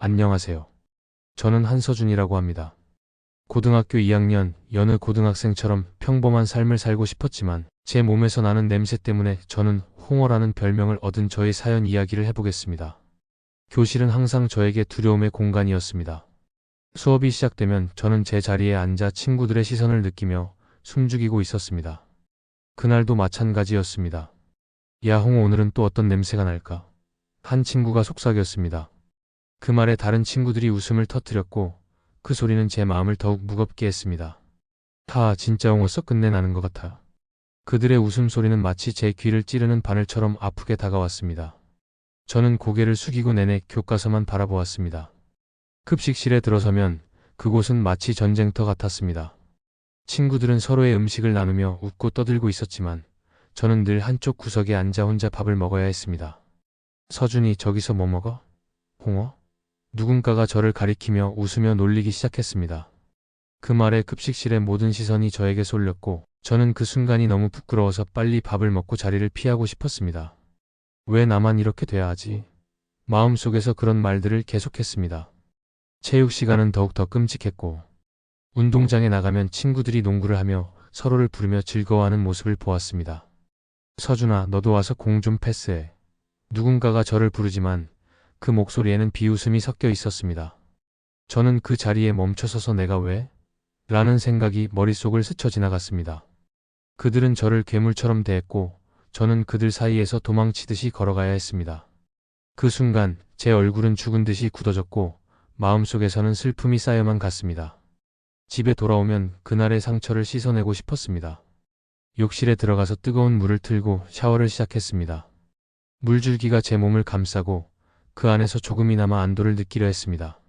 안녕하세요. 저는 한서준이라고 합니다. 고등학교 2학년 여느 고등학생처럼 평범한 삶을 살고 싶었지만 제 몸에서 나는 냄새 때문에 저는 홍어라는 별명을 얻은 저의 사연 이야기를 해보겠습니다. 교실은 항상 저에게 두려움의 공간이었습니다. 수업이 시작되면 저는 제 자리에 앉아 친구들의 시선을 느끼며 숨죽이고 있었습니다. 그날도 마찬가지였습니다. 야, 홍어, 오늘은 또 어떤 냄새가 날까? 한 친구가 속삭였습니다. 그 말에 다른 친구들이 웃음을 터뜨렸고 그 소리는 제 마음을 더욱 무겁게 했습니다. 진짜 홍어 썩 끝내 나는 것 같아. 그들의 웃음소리는 마치 제 귀를 찌르는 바늘처럼 아프게 다가왔습니다. 저는 고개를 숙이고 내내 교과서만 바라보았습니다. 급식실에 들어서면 그곳은 마치 전쟁터 같았습니다. 친구들은 서로의 음식을 나누며 웃고 떠들고 있었지만 저는 늘 한쪽 구석에 앉아 혼자 밥을 먹어야 했습니다. 서준이, 저기서 뭐 먹어? 홍어? 누군가가 저를 가리키며 웃으며 놀리기 시작했습니다. 그 말에 급식실의 모든 시선이 저에게 쏠렸고 저는 그 순간이 너무 부끄러워서 빨리 밥을 먹고 자리를 피하고 싶었습니다. 왜 나만 이렇게 돼야 하지? 마음속에서 그런 말들을 계속했습니다. 체육 시간은 더욱더 끔찍했고 운동장에 나가면 친구들이 농구를 하며 서로를 부르며 즐거워하는 모습을 보았습니다. 서준아, 너도 와서 공 좀 패스해. 누군가가 저를 부르지만 그 목소리에는 비웃음이 섞여 있었습니다. 저는 그 자리에 멈춰서서 내가 왜? 라는 생각이 머릿속을 스쳐 지나갔습니다. 그들은 저를 괴물처럼 대했고 저는 그들 사이에서 도망치듯이 걸어가야 했습니다. 그 순간 제 얼굴은 죽은 듯이 굳어졌고 마음속에서는 슬픔이 쌓여만 갔습니다. 집에 돌아오면 그날의 상처를 씻어내고 싶었습니다. 욕실에 들어가서 뜨거운 물을 틀고 샤워를 시작했습니다. 물줄기가 제 몸을 감싸고 그 안에서 조금이나마 안도를 느끼려 했습니다.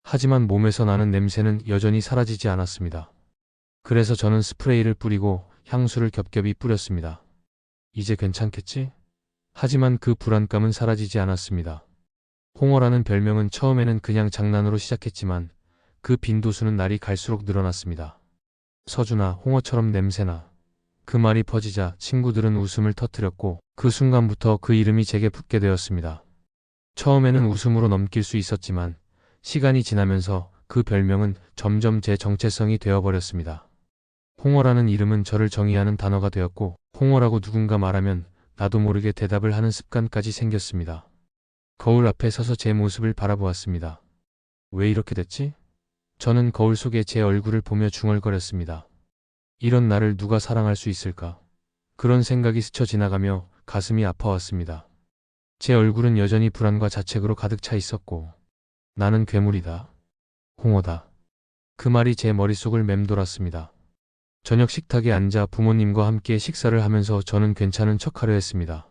하지만 몸에서 나는 냄새는 여전히 사라지지 않았습니다. 그래서 저는 스프레이를 뿌리고 향수를 겹겹이 뿌렸습니다. 이제 괜찮겠지? 하지만 그 불안감은 사라지지 않았습니다. 홍어라는 별명은 처음에는 그냥 장난으로 시작했지만 그 빈도수는 날이 갈수록 늘어났습니다. 서준아, 홍어처럼 냄새나. 그 말이 퍼지자 친구들은 웃음을 터뜨렸고 그 순간부터 그 이름이 제게 붙게 되었습니다. 처음에는 웃음으로 넘길 수 있었지만 시간이 지나면서 그 별명은 점점 제 정체성이 되어버렸습니다. 홍어라는 이름은 저를 정의하는 단어가 되었고 홍어라고 누군가 말하면 나도 모르게 대답을 하는 습관까지 생겼습니다. 거울 앞에 서서 제 모습을 바라보았습니다. 왜 이렇게 됐지? 저는 거울 속에 제 얼굴을 보며 중얼거렸습니다. 이런 나를 누가 사랑할 수 있을까? 그런 생각이 스쳐 지나가며 가슴이 아파왔습니다. 제 얼굴은 여전히 불안과 자책으로 가득 차 있었고 나는 괴물이다. 홍어다. 그 말이 제 머릿속을 맴돌았습니다. 저녁 식탁에 앉아 부모님과 함께 식사를 하면서 저는 괜찮은 척하려 했습니다.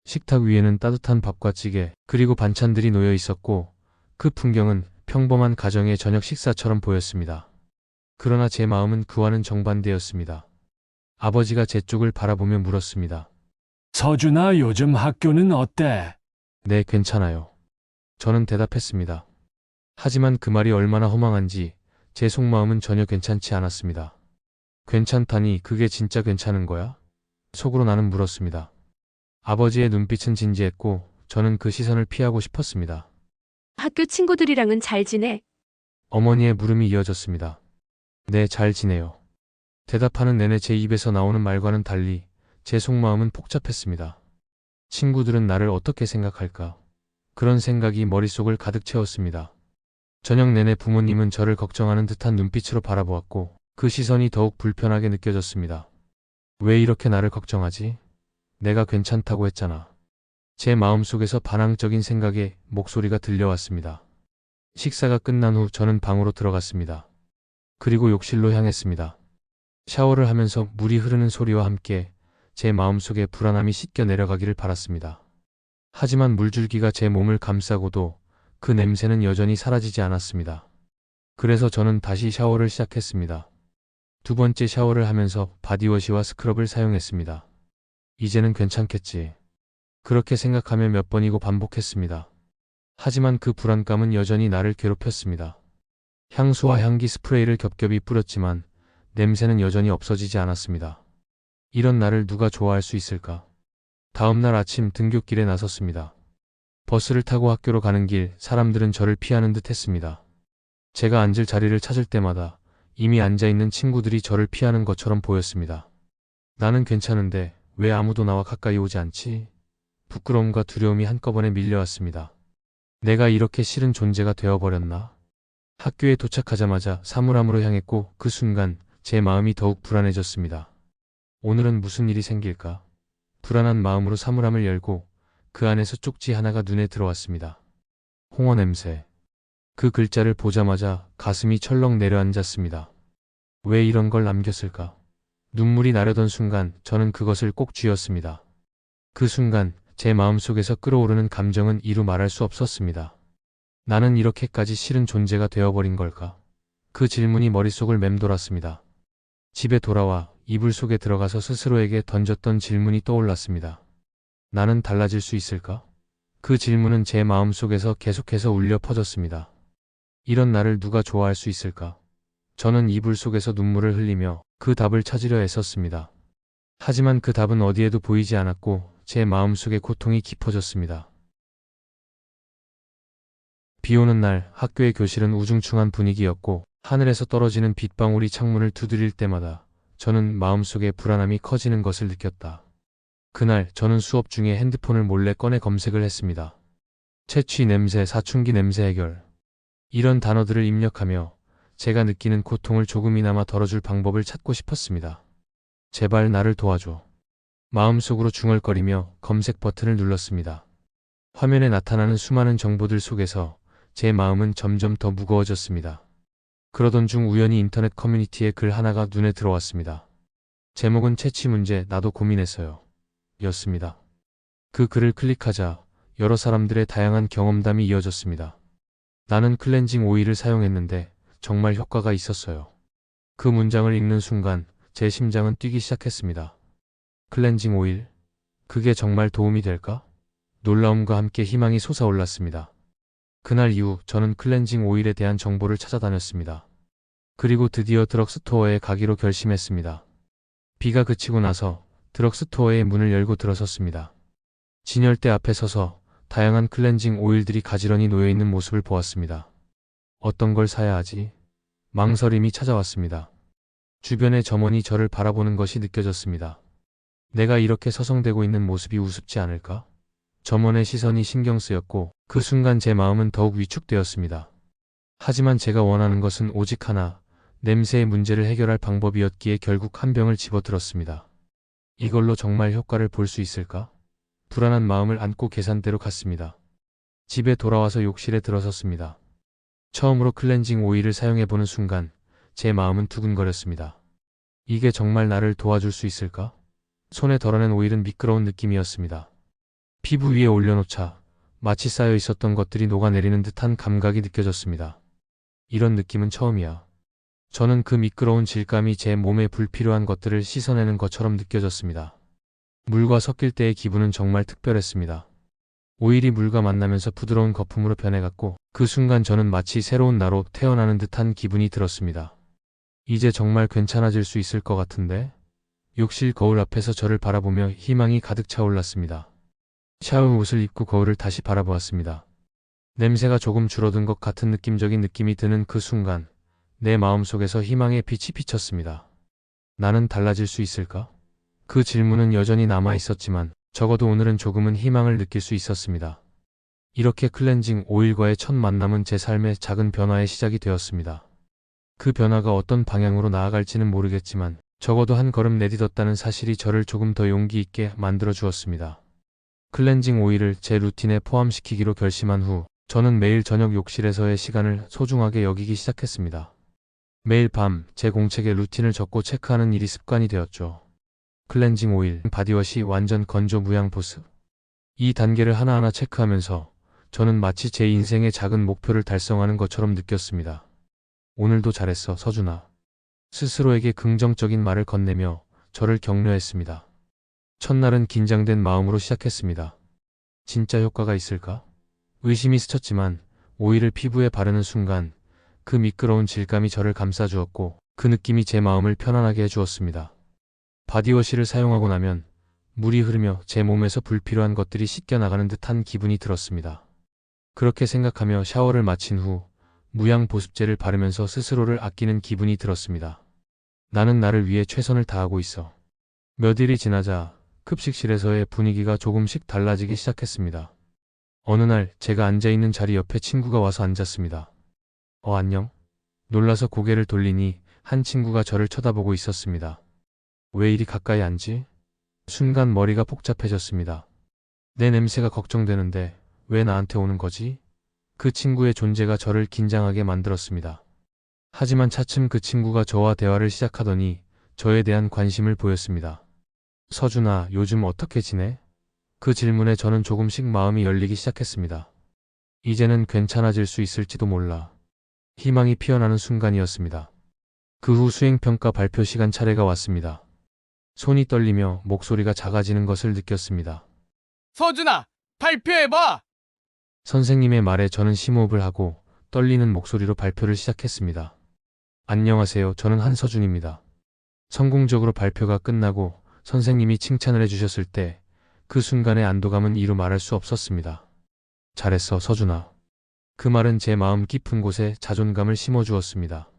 식탁 위에는 따뜻한 밥과 찌개 그리고 반찬들이 놓여 있었고 그 풍경은 평범한 가정의 저녁 식사처럼 보였습니다. 그러나 제 마음은 그와는 정반대였습니다. 아버지가 제 쪽을 바라보며 물었습니다. 서준아, 요즘 학교는 어때? 네, 괜찮아요. 저는 대답했습니다. 하지만 그 말이 얼마나 허망한지 제 속마음은 전혀 괜찮지 않았습니다. 괜찮다니, 그게 진짜 괜찮은 거야? 속으로 나는 물었습니다. 아버지의 눈빛은 진지했고 저는 그 시선을 피하고 싶었습니다. 학교 친구들이랑은 잘 지내? 어머니의 물음이 이어졌습니다. 네, 잘 지내요. 대답하는 내내 제 입에서 나오는 말과는 달리 제 속마음은 복잡했습니다. 친구들은 나를 어떻게 생각할까? 그런 생각이 머릿속을 가득 채웠습니다. 저녁 내내 부모님은 저를 걱정하는 듯한 눈빛으로 바라보았고 그 시선이 더욱 불편하게 느껴졌습니다. 왜 이렇게 나를 걱정하지? 내가 괜찮다고 했잖아. 제 마음속에서 반항적인 생각의 목소리가 들려왔습니다. 식사가 끝난 후 저는 방으로 들어갔습니다. 그리고 욕실로 향했습니다. 샤워를 하면서 물이 흐르는 소리와 함께 제 마음속에 불안함이 씻겨 내려가기를 바랐습니다. 하지만 물줄기가 제 몸을 감싸고도 그 냄새는 여전히 사라지지 않았습니다. 그래서 저는 다시 샤워를 시작했습니다. 두 번째 샤워를 하면서 바디워시와 스크럽을 사용했습니다. 이제는 괜찮겠지. 그렇게 생각하며 몇 번이고 반복했습니다. 하지만 그 불안감은 여전히 나를 괴롭혔습니다. 향수와 향기 스프레이를 겹겹이 뿌렸지만 냄새는 여전히 없어지지 않았습니다. 이런 나를 누가 좋아할 수 있을까? 다음 날 아침 등굣길에 나섰습니다. 버스를 타고 학교로 가는 길 사람들은 저를 피하는 듯 했습니다. 제가 앉을 자리를 찾을 때마다 이미 앉아있는 친구들이 저를 피하는 것처럼 보였습니다. 나는 괜찮은데 왜 아무도 나와 가까이 오지 않지? 부끄러움과 두려움이 한꺼번에 밀려왔습니다. 내가 이렇게 싫은 존재가 되어버렸나? 학교에 도착하자마자 사물함으로 향했고 그 순간 제 마음이 더욱 불안해졌습니다. 오늘은 무슨 일이 생길까? 불안한 마음으로 사물함을 열고 그 안에서 쪽지 하나가 눈에 들어왔습니다. 홍어 냄새. 그 글자를 보자마자 가슴이 철렁 내려앉았습니다. 왜 이런 걸 남겼을까? 눈물이 나려던 순간 저는 그것을 꼭 쥐었습니다. 그 순간 제 마음속에서 끓어오르는 감정은 이루 말할 수 없었습니다. 나는 이렇게까지 싫은 존재가 되어버린 걸까? 그 질문이 머릿속을 맴돌았습니다. 집에 돌아와 이불 속에 들어가서 스스로에게 던졌던 질문이 떠올랐습니다. 나는 달라질 수 있을까? 그 질문은 제 마음속에서 계속해서 울려 퍼졌습니다. 이런 나를 누가 좋아할 수 있을까? 저는 이불 속에서 눈물을 흘리며 그 답을 찾으려 애썼습니다. 하지만 그 답은 어디에도 보이지 않았고 제 마음속에 고통이 깊어졌습니다. 비 오는 날 학교의 교실은 우중충한 분위기였고 하늘에서 떨어지는 빗방울이 창문을 두드릴 때마다 저는 마음속에 불안함이 커지는 것을 느꼈다. 그날 저는 수업 중에 핸드폰을 몰래 꺼내 검색을 했습니다. 채취 냄새, 사춘기 냄새 해결. 이런 단어들을 입력하며 제가 느끼는 고통을 조금이나마 덜어줄 방법을 찾고 싶었습니다. 제발 나를 도와줘. 마음속으로 중얼거리며 검색 버튼을 눌렀습니다. 화면에 나타나는 수많은 정보들 속에서 제 마음은 점점 더 무거워졌습니다. 그러던 중 우연히 인터넷 커뮤니티에 글 하나가 눈에 들어왔습니다. 제목은 채취 문제 나도 고민했어요. 였습니다. 그 글을 클릭하자 여러 사람들의 다양한 경험담이 이어졌습니다. 나는 클렌징 오일을 사용했는데 정말 효과가 있었어요. 그 문장을 읽는 순간 제 심장은 뛰기 시작했습니다. 클렌징 오일? 그게 정말 도움이 될까? 놀라움과 함께 희망이 솟아올랐습니다. 그날 이후 저는 클렌징 오일에 대한 정보를 찾아다녔습니다. 그리고 드디어 드럭스토어에 가기로 결심했습니다. 비가 그치고 나서 드럭스토어의 문을 열고 들어섰습니다. 진열대 앞에 서서 다양한 클렌징 오일들이 가지런히 놓여있는 모습을 보았습니다. 어떤 걸 사야 하지? 망설임이 찾아왔습니다. 주변의 점원이 저를 바라보는 것이 느껴졌습니다. 내가 이렇게 서성대고 있는 모습이 우습지 않을까? 점원의 시선이 신경 쓰였고 그 순간 제 마음은 더욱 위축되었습니다. 하지만 제가 원하는 것은 오직 하나, 냄새의 문제를 해결할 방법이었기에 결국 한 병을 집어들었습니다. 이걸로 정말 효과를 볼 수 있을까? 불안한 마음을 안고 계산대로 갔습니다. 집에 돌아와서 욕실에 들어섰습니다. 처음으로 클렌징 오일을 사용해보는 순간 제 마음은 두근거렸습니다. 이게 정말 나를 도와줄 수 있을까? 손에 덜어낸 오일은 미끄러운 느낌이었습니다. 피부 위에 올려놓자 마치 쌓여 있었던 것들이 녹아내리는 듯한 감각이 느껴졌습니다. 이런 느낌은 처음이야. 저는 그 미끄러운 질감이 제 몸에 불필요한 것들을 씻어내는 것처럼 느껴졌습니다. 물과 섞일 때의 기분은 정말 특별했습니다. 오일이 물과 만나면서 부드러운 거품으로 변해갔고 그 순간 저는 마치 새로운 나로 태어나는 듯한 기분이 들었습니다. 이제 정말 괜찮아질 수 있을 것 같은데? 욕실 거울 앞에서 저를 바라보며 희망이 가득 차올랐습니다. 샤워 옷을 입고 거울을 다시 바라보았습니다. 냄새가 조금 줄어든 것 같은 느낌적인 느낌이 드는 그 순간 내 마음속에서 희망의 빛이 비쳤습니다. 나는 달라질 수 있을까? 그 질문은 여전히 남아 있었지만 적어도 오늘은 조금은 희망을 느낄 수 있었습니다. 이렇게 클렌징 오일과의 첫 만남은 제 삶의 작은 변화의 시작이 되었습니다. 그 변화가 어떤 방향으로 나아갈지는 모르겠지만 적어도 한 걸음 내딛었다는 사실이 저를 조금 더 용기 있게 만들어 주었습니다. 클렌징 오일을 제 루틴에 포함시키기로 결심한 후 저는 매일 저녁 욕실에서의 시간을 소중하게 여기기 시작했습니다. 매일 밤 제 공책에 루틴을 적고 체크하는 일이 습관이 되었죠. 클렌징 오일, 바디워시, 완전 건조 무향 보습. 이 단계를 하나하나 체크하면서 저는 마치 제 인생의 작은 목표를 달성하는 것처럼 느꼈습니다. 오늘도 잘했어, 서준아. 스스로에게 긍정적인 말을 건네며 저를 격려했습니다. 첫날은 긴장된 마음으로 시작했습니다. 진짜 효과가 있을까? 의심이 스쳤지만 오일을 피부에 바르는 순간 그 미끄러운 질감이 저를 감싸주었고 그 느낌이 제 마음을 편안하게 해주었습니다. 바디워시를 사용하고 나면 물이 흐르며 제 몸에서 불필요한 것들이 씻겨나가는 듯한 기분이 들었습니다. 그렇게 생각하며 샤워를 마친 후 무양 보습제를 바르면서 스스로를 아끼는 기분이 들었습니다. 나는 나를 위해 최선을 다하고 있어. 몇 일이 지나자 급식실에서의 분위기가 조금씩 달라지기 시작했습니다. 어느 날 제가 앉아있는 자리 옆에 친구가 와서 앉았습니다. 안녕? 놀라서 고개를 돌리니 한 친구가 저를 쳐다보고 있었습니다. 왜 이리 가까이 앉지? 순간 머리가 복잡해졌습니다. 내 냄새가 걱정되는데 왜 나한테 오는 거지? 그 친구의 존재가 저를 긴장하게 만들었습니다. 하지만 차츰 그 친구가 저와 대화를 시작하더니 저에 대한 관심을 보였습니다. 서준아, 요즘 어떻게 지내? 그 질문에 저는 조금씩 마음이 열리기 시작했습니다. 이제는 괜찮아질 수 있을지도 몰라. 희망이 피어나는 순간이었습니다. 그 후 수행평가 발표 시간 차례가 왔습니다. 손이 떨리며 목소리가 작아지는 것을 느꼈습니다. 서준아, 발표해봐! 선생님의 말에 저는 심호흡을 하고 떨리는 목소리로 발표를 시작했습니다. 안녕하세요. 저는 한서준입니다. 성공적으로 발표가 끝나고 선생님이 칭찬을 해주셨을 때 그 순간의 안도감은 이루 말할 수 없었습니다. 잘했어, 서준아. 그 말은 제 마음 깊은 곳에 자존감을 심어주었습니다.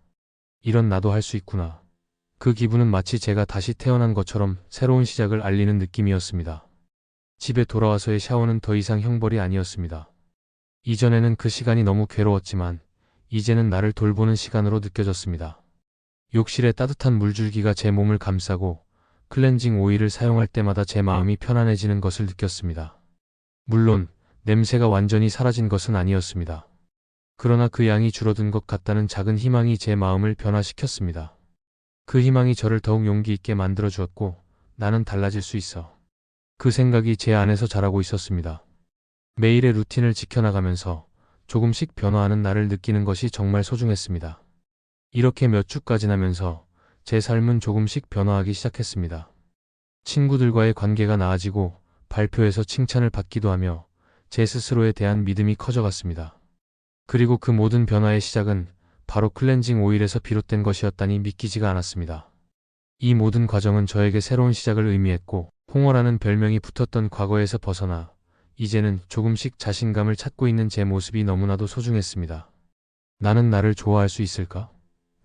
이런 나도 할 수 있구나. 그 기분은 마치 제가 다시 태어난 것처럼 새로운 시작을 알리는 느낌이었습니다. 집에 돌아와서의 샤워는 더 이상 형벌이 아니었습니다. 이전에는 그 시간이 너무 괴로웠지만 이제는 나를 돌보는 시간으로 느껴졌습니다. 욕실에 따뜻한 물줄기가 제 몸을 감싸고 클렌징 오일을 사용할 때마다 제 마음이 편안해지는 것을 느꼈습니다. 물론 냄새가 완전히 사라진 것은 아니었습니다. 그러나 그 양이 줄어든 것 같다는 작은 희망이 제 마음을 변화시켰습니다. 그 희망이 저를 더욱 용기 있게 만들어 주었고 나는 달라질 수 있어. 그 생각이 제 안에서 자라고 있었습니다. 매일의 루틴을 지켜나가면서 조금씩 변화하는 나를 느끼는 것이 정말 소중했습니다. 이렇게 몇 주가 지나면서 제 삶은 조금씩 변화하기 시작했습니다. 친구들과의 관계가 나아지고 발표에서 칭찬을 받기도 하며 제 스스로에 대한 믿음이 커져갔습니다. 그리고 그 모든 변화의 시작은 바로 클렌징 오일에서 비롯된 것이었다니 믿기지가 않았습니다. 이 모든 과정은 저에게 새로운 시작을 의미했고 홍어라는 별명이 붙었던 과거에서 벗어나 이제는 조금씩 자신감을 찾고 있는 제 모습이 너무나도 소중했습니다. 나는 나를 좋아할 수 있을까?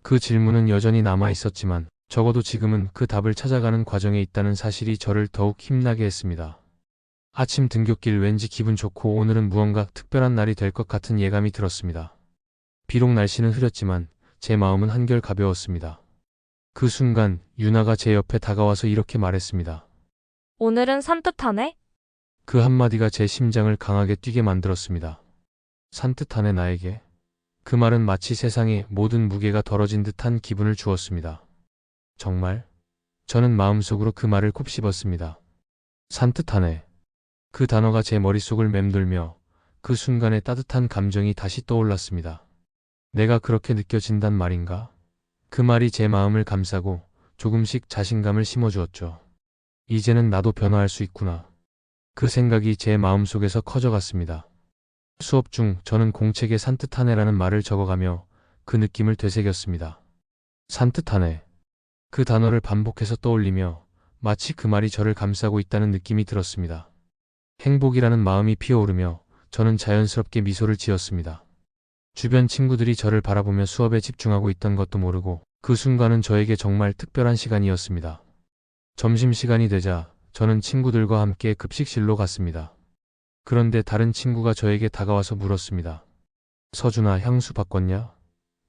그 질문은 여전히 남아 있었지만 적어도 지금은 그 답을 찾아가는 과정에 있다는 사실이 저를 더욱 힘나게 했습니다. 아침 등굣길 왠지 기분 좋고 오늘은 무언가 특별한 날이 될 것 같은 예감이 들었습니다. 비록 날씨는 흐렸지만 제 마음은 한결 가벼웠습니다. 그 순간 유나가 제 옆에 다가와서 이렇게 말했습니다. 오늘은 산뜻하네? 그 한마디가 제 심장을 강하게 뛰게 만들었습니다. 산뜻하네 나에게. 그 말은 마치 세상의 모든 무게가 덜어진 듯한 기분을 주었습니다. 정말? 저는 마음속으로 그 말을 곱씹었습니다. 산뜻하네. 그 단어가 제 머릿속을 맴돌며 그 순간의 따뜻한 감정이 다시 떠올랐습니다. 내가 그렇게 느껴진단 말인가? 그 말이 제 마음을 감싸고 조금씩 자신감을 심어주었죠. 이제는 나도 변화할 수 있구나. 그 생각이 제 마음속에서 커져갔습니다. 수업 중 저는 공책에 산뜻하네라는 말을 적어가며 그 느낌을 되새겼습니다. 산뜻하네. 그 단어를 반복해서 떠올리며 마치 그 말이 저를 감싸고 있다는 느낌이 들었습니다. 행복이라는 마음이 피어오르며 저는 자연스럽게 미소를 지었습니다. 주변 친구들이 저를 바라보며 수업에 집중하고 있던 것도 모르고 그 순간은 저에게 정말 특별한 시간이었습니다. 점심시간이 되자 저는 친구들과 함께 급식실로 갔습니다. 그런데 다른 친구가 저에게 다가와서 물었습니다. 서준아, 향수 바꿨냐?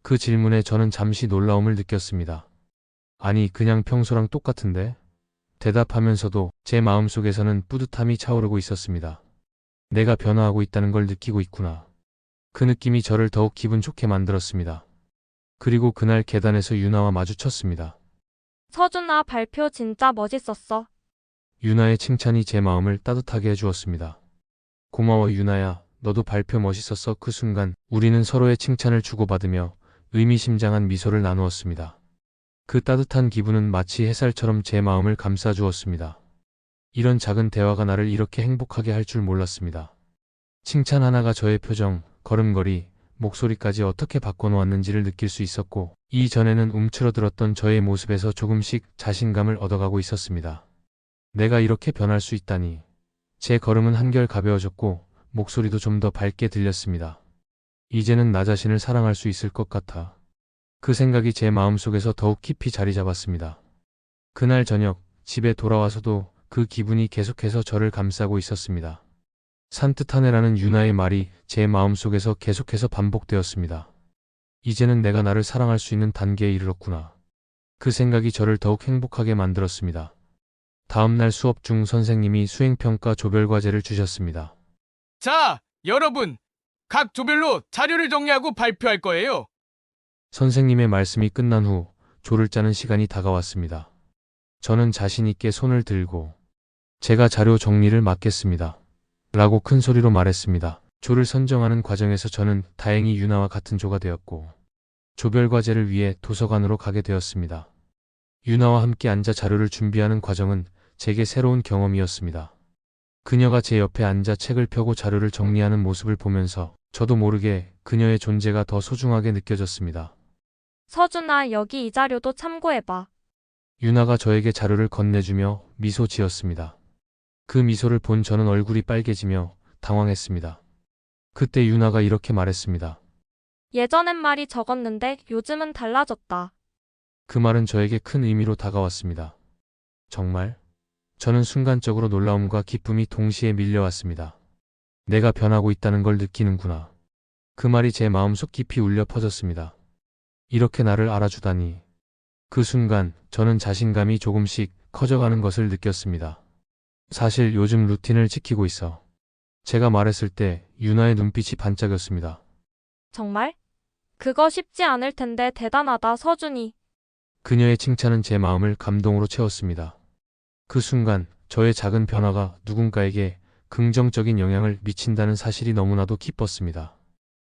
그 질문에 저는 잠시 놀라움을 느꼈습니다. 아니, 그냥 평소랑 똑같은데? 대답하면서도 제 마음속에서는 뿌듯함이 차오르고 있었습니다. 내가 변화하고 있다는 걸 느끼고 있구나. 그 느낌이 저를 더욱 기분 좋게 만들었습니다. 그리고 그날 계단에서 유나와 마주쳤습니다. 서준아, 발표 진짜 멋있었어. 유나의 칭찬이 제 마음을 따뜻하게 해주었습니다. 고마워 유나야, 너도 발표 멋있었어. 그 순간 우리는 서로의 칭찬을 주고받으며 의미심장한 미소를 나누었습니다. 그 따뜻한 기분은 마치 햇살처럼 제 마음을 감싸주었습니다. 이런 작은 대화가 나를 이렇게 행복하게 할 줄 몰랐습니다. 칭찬 하나가 저의 표정, 걸음걸이, 목소리까지 어떻게 바꿔놓았는지를 느낄 수 있었고 이전에는 움츠러들었던 저의 모습에서 조금씩 자신감을 얻어가고 있었습니다. 내가 이렇게 변할 수 있다니. 제 걸음은 한결 가벼워졌고 목소리도 좀 더 밝게 들렸습니다. 이제는 나 자신을 사랑할 수 있을 것 같아. 그 생각이 제 마음속에서 더욱 깊이 자리 잡았습니다. 그날 저녁 집에 돌아와서도 그 기분이 계속해서 저를 감싸고 있었습니다. 산뜻하네라는 유나의 말이 제 마음속에서 계속해서 반복되었습니다. 이제는 내가 나를 사랑할 수 있는 단계에 이르렀구나. 그 생각이 저를 더욱 행복하게 만들었습니다. 다음 날 수업 중 선생님이 수행평가 조별과제를 주셨습니다. 자, 여러분. 각 조별로 자료를 정리하고 발표할 거예요. 선생님의 말씀이 끝난 후 조를 짜는 시간이 다가왔습니다. 저는 자신 있게 손을 들고 제가 자료 정리를 맡겠습니다. 라고 큰 소리로 말했습니다. 조를 선정하는 과정에서 저는 다행히 유나와 같은 조가 되었고 조별과제를 위해 도서관으로 가게 되었습니다. 유나와 함께 앉아 자료를 준비하는 과정은 제게 새로운 경험이었습니다. 그녀가 제 옆에 앉아 책을 펴고 자료를 정리하는 모습을 보면서 저도 모르게 그녀의 존재가 더 소중하게 느껴졌습니다. 서준아, 여기 이 자료도 참고해봐. 유나가 저에게 자료를 건네주며 미소 지었습니다. 그 미소를 본 저는 얼굴이 빨개지며 당황했습니다. 그때 유나가 이렇게 말했습니다. 예전엔 말이 적었는데 요즘은 달라졌다. 그 말은 저에게 큰 의미로 다가왔습니다. 정말? 저는 순간적으로 놀라움과 기쁨이 동시에 밀려왔습니다. 내가 변하고 있다는 걸 느끼는구나. 그 말이 제 마음속 깊이 울려 퍼졌습니다. 이렇게 나를 알아주다니. 그 순간 저는 자신감이 조금씩 커져가는 것을 느꼈습니다. 사실 요즘 루틴을 지키고 있어. 제가 말했을 때 유나의 눈빛이 반짝였습니다. 정말? 그거 쉽지 않을 텐데 대단하다, 서준이. 그녀의 칭찬은 제 마음을 감동으로 채웠습니다. 그 순간 저의 작은 변화가 누군가에게 긍정적인 영향을 미친다는 사실이 너무나도 기뻤습니다.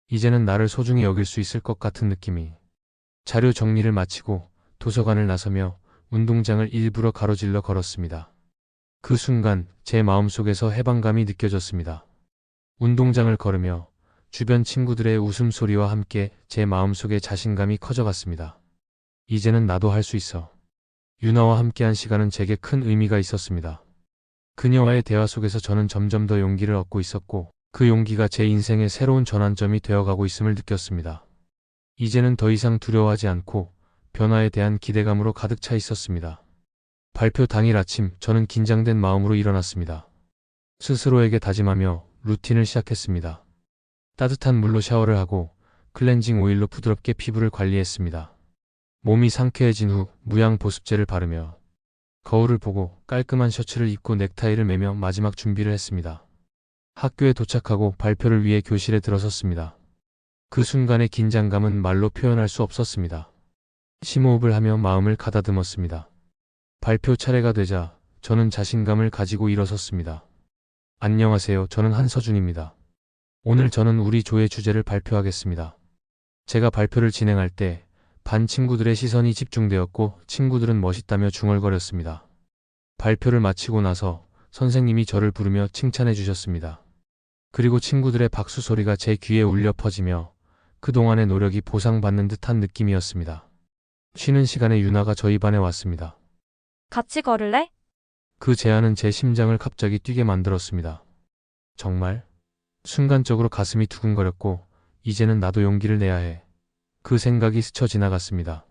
이제는 나를 소중히 여길 수 있을 것 같은 느낌이. 자료 정리를 마치고 도서관을 나서며 운동장을 일부러 가로질러 걸었습니다. 그 순간 제 마음속에서 해방감이 느껴졌습니다. 운동장을 걸으며 주변 친구들의 웃음소리와 함께 제 마음속에 자신감이 커져갔습니다. 이제는 나도 할 수 있어. 유나와 함께한 시간은 제게 큰 의미가 있었습니다. 그녀와의 대화 속에서 저는 점점 더 용기를 얻고 있었고 그 용기가 제 인생의 새로운 전환점이 되어가고 있음을 느꼈습니다. 이제는 더 이상 두려워하지 않고 변화에 대한 기대감으로 가득 차 있었습니다. 발표 당일 아침 저는 긴장된 마음으로 일어났습니다. 스스로에게 다짐하며 루틴을 시작했습니다. 따뜻한 물로 샤워를 하고 클렌징 오일로 부드럽게 피부를 관리했습니다. 몸이 상쾌해진 후 무양 보습제를 바르며 거울을 보고 깔끔한 셔츠를 입고 넥타이를 매며 마지막 준비를 했습니다. 학교에 도착하고 발표를 위해 교실에 들어섰습니다. 그 순간의 긴장감은 말로 표현할 수 없었습니다. 심호흡을 하며 마음을 가다듬었습니다. 발표 차례가 되자 저는 자신감을 가지고 일어섰습니다. 안녕하세요. 저는 한서준입니다. 오늘 저는 우리 조의 주제를 발표하겠습니다. 제가 발표를 진행할 때 반 친구들의 시선이 집중되었고 친구들은 멋있다며 중얼거렸습니다. 발표를 마치고 나서 선생님이 저를 부르며 칭찬해 주셨습니다. 그리고 친구들의 박수 소리가 제 귀에 울려 퍼지며 그동안의 노력이 보상받는 듯한 느낌이었습니다. 쉬는 시간에 유나가 저희 반에 왔습니다. 같이 걸을래? 그 제안은 제 심장을 갑자기 뛰게 만들었습니다. 정말? 순간적으로 가슴이 두근거렸고 이제는 나도 용기를 내야 해. 그 생각이 스쳐 지나갔습니다.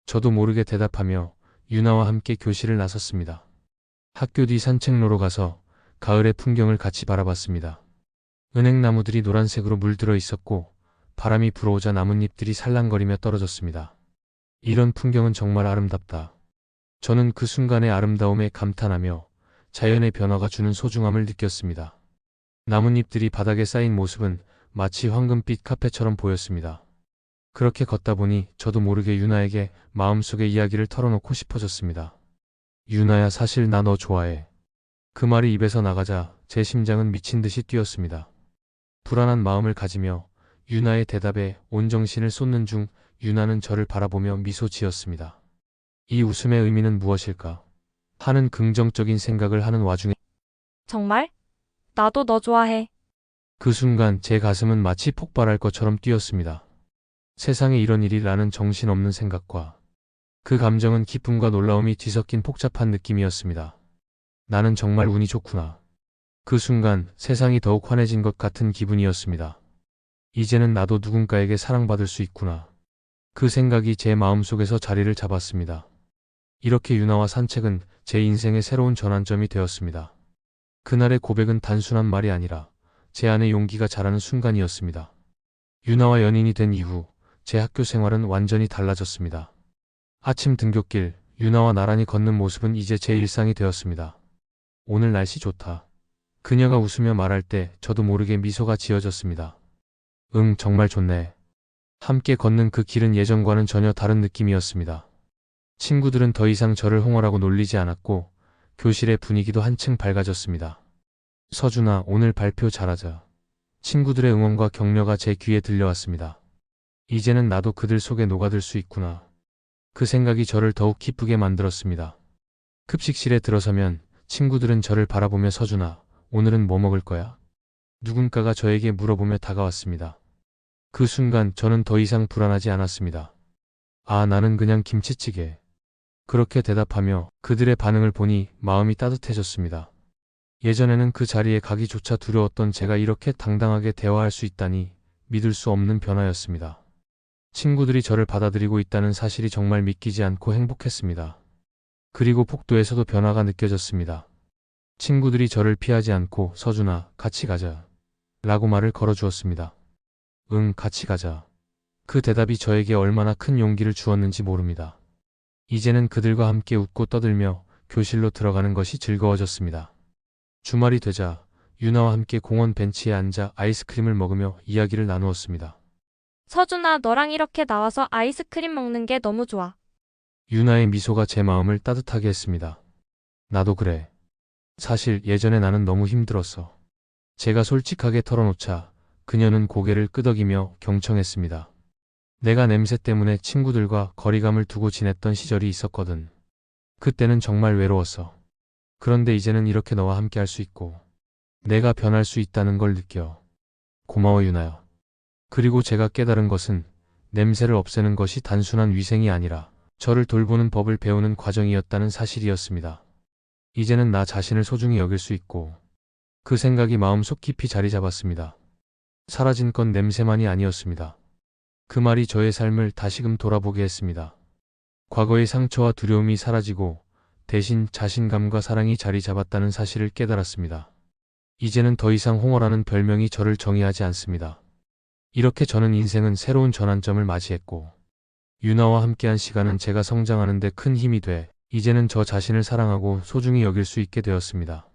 저도 모르게 대답하며 유나와 함께 교실을 나섰습니다. 학교 뒤 산책로로 가서 가을의 풍경을 같이 바라봤습니다. 은행나무들이 노란색으로 물들어 있었고 바람이 불어오자 나뭇잎들이 살랑거리며 떨어졌습니다. 이런 풍경은 정말 아름답다. 저는 그 순간의 아름다움에 감탄하며 자연의 변화가 주는 소중함을 느꼈습니다. 나뭇잎들이 바닥에 쌓인 모습은 마치 황금빛 카페처럼 보였습니다. 그렇게 걷다 보니 저도 모르게 유나에게 마음속의 이야기를 털어놓고 싶어졌습니다. 유나야, 사실 나 너 좋아해. 그 말이 입에서 나가자 제 심장은 미친 듯이 뛰었습니다. 불안한 마음을 가지며 유나의 대답에 온 정신을 쏟는 중 유나는 저를 바라보며 미소 지었습니다. 이 웃음의 의미는 무엇일까? 하는 긍정적인 생각을 하는 와중에 정말? 나도 너 좋아해. 그 순간 제 가슴은 마치 폭발할 것처럼 뛰었습니다. 세상에 이런 일이라는 정신없는 생각과 그 감정은 기쁨과 놀라움이 뒤섞인 복잡한 느낌이었습니다. 나는 정말 운이 좋구나. 그 순간 세상이 더욱 환해진 것 같은 기분이었습니다. 이제는 나도 누군가에게 사랑받을 수 있구나. 그 생각이 제 마음속에서 자리를 잡았습니다. 이렇게 유나와 산책은 제 인생의 새로운 전환점이 되었습니다. 그날의 고백은 단순한 말이 아니라 제 안에 용기가 자라는 순간이었습니다. 유나와 연인이 된 이후 제 학교 생활은 완전히 달라졌습니다. 아침 등굣길, 유나와 나란히 걷는 모습은 이제 제 일상이 되었습니다. 오늘 날씨 좋다. 그녀가 웃으며 말할 때 저도 모르게 미소가 지어졌습니다. 응, 정말 좋네. 함께 걷는 그 길은 예전과는 전혀 다른 느낌이었습니다. 친구들은 더 이상 저를 홍어라고 놀리지 않았고 교실의 분위기도 한층 밝아졌습니다. 서준아, 오늘 발표 잘하자. 친구들의 응원과 격려가 제 귀에 들려왔습니다. 이제는 나도 그들 속에 녹아들 수 있구나. 그 생각이 저를 더욱 기쁘게 만들었습니다. 급식실에 들어서면 친구들은 저를 바라보며 서준아, 오늘은 뭐 먹을 거야? 누군가가 저에게 물어보며 다가왔습니다. 그 순간 저는 더 이상 불안하지 않았습니다. 아, 나는 그냥 김치찌개. 그렇게 대답하며 그들의 반응을 보니 마음이 따뜻해졌습니다. 예전에는 그 자리에 가기조차 두려웠던 제가 이렇게 당당하게 대화할 수 있다니 믿을 수 없는 변화였습니다. 친구들이 저를 받아들이고 있다는 사실이 정말 믿기지 않고 행복했습니다. 그리고 복도에서도 변화가 느껴졌습니다. 친구들이 저를 피하지 않고 서준아, 같이 가자. 라고 말을 걸어주었습니다. 응, 같이 가자. 그 대답이 저에게 얼마나 큰 용기를 주었는지 모릅니다. 이제는 그들과 함께 웃고 떠들며 교실로 들어가는 것이 즐거워졌습니다. 주말이 되자 유나와 함께 공원 벤치에 앉아 아이스크림을 먹으며 이야기를 나누었습니다. 서준아, 너랑 이렇게 나와서 아이스크림 먹는 게 너무 좋아. 유나의 미소가 제 마음을 따뜻하게 했습니다. 나도 그래. 사실 예전에 나는 너무 힘들었어. 제가 솔직하게 털어놓자 그녀는 고개를 끄덕이며 경청했습니다. 내가 냄새 때문에 친구들과 거리감을 두고 지냈던 시절이 있었거든. 그때는 정말 외로웠어. 그런데 이제는 이렇게 너와 함께 할 수 있고 내가 변할 수 있다는 걸 느껴. 고마워 유나야. 그리고 제가 깨달은 것은 냄새를 없애는 것이 단순한 위생이 아니라 저를 돌보는 법을 배우는 과정이었다는 사실이었습니다. 이제는 나 자신을 소중히 여길 수 있고 그 생각이 마음속 깊이 자리 잡았습니다. 사라진 건 냄새만이 아니었습니다. 그 말이 저의 삶을 다시금 돌아보게 했습니다. 과거의 상처와 두려움이 사라지고 대신 자신감과 사랑이 자리 잡았다는 사실을 깨달았습니다. 이제는 더 이상 홍어라는 별명이 저를 정의하지 않습니다. 이렇게 저는 인생은 새로운 전환점을 맞이했고 유나와 함께한 시간은 제가 성장하는 데 큰 힘이 돼 이제는 저 자신을 사랑하고 소중히 여길 수 있게 되었습니다.